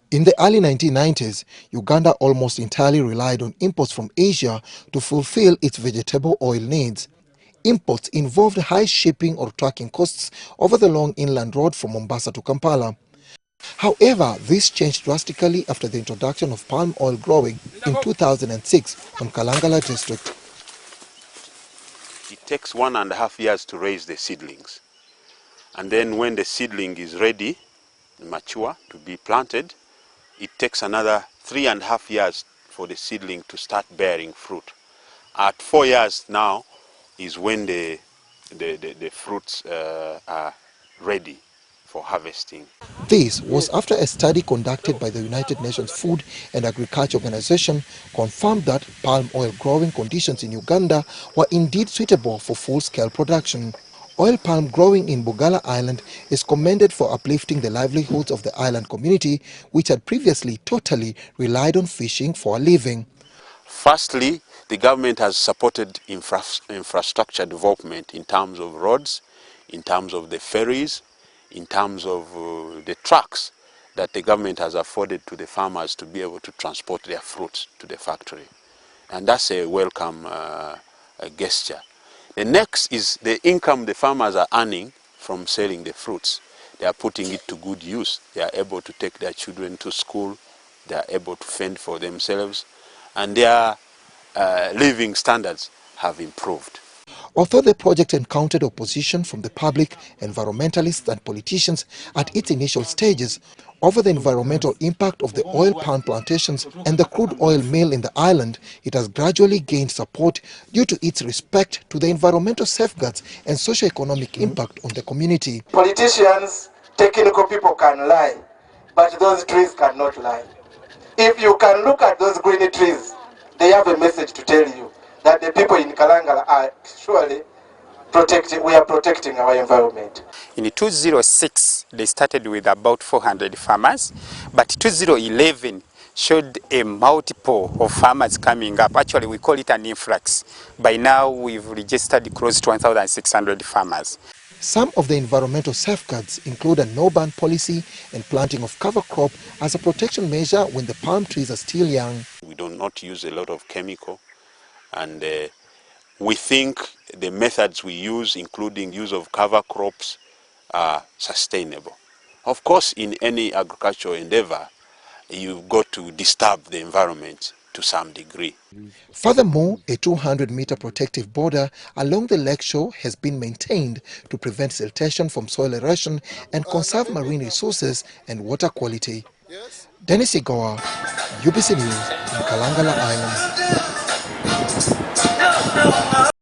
In the early 1990s, Uganda almost entirely relied on imports from Asia to fulfill its vegetable oil needs. Imports involved high shipping or trucking costs over the long inland road from Mombasa to Kampala. However, this changed drastically after the introduction of palm oil growing in 2006 on Kalangala district. It takes 1.5 years to raise the seedlings. And then when the seedling is ready, mature, to be planted, it takes another 3.5 years for the seedling to start bearing fruit. At 4 years now is when the fruits are ready for harvesting. This was after a study conducted by the United Nations Food and Agriculture Organization confirmed that palm oil growing conditions in Uganda were indeed suitable for full-scale production. Oil palm growing in Bugala Island is commended for uplifting the livelihoods of the island community, which had previously totally relied on fishing for a living. Firstly, the government has supported infrastructure development in terms of roads, in terms of the ferries, in terms of the trucks that the government has afforded to the farmers to be able to transport their fruits to the factory. And that's a welcome gesture. The next is the income the farmers are earning from selling the fruits. They are putting it to good use. They are able to take their children to school. They are able to fend for themselves. And their living standards have improved. Although the project encountered opposition from the public, environmentalists and politicians at its initial stages over the environmental impact of the oil palm plantations and the crude oil mill in the island, it has gradually gained support due to its respect to the environmental safeguards and socio-economic impact on the community. Politicians, technical people can lie, but those trees cannot lie. If you can look at those green trees, they have a message to tell you that the people in Kalangala are surely protecting, we are protecting our environment. In 2006, they started with about 400 farmers, but 2011 showed a multiple of farmers coming up. Actually, we call it an influx. By now, we've registered close to 1,600 farmers. Some of the environmental safeguards include a no-ban policy and planting of cover crop as a protection measure when the palm trees are still young. We do not use a lot of chemical, and we think the methods we use, including use of cover crops, are sustainable. Of course, in any agricultural endeavor, you've got to disturb the environment to some degree. Furthermore, a 200-meter protective border along the lakeshore has been maintained to prevent siltation from soil erosion and conserve marine resources and water quality. Dennis Igoa, UBC News, in Kalangala Island.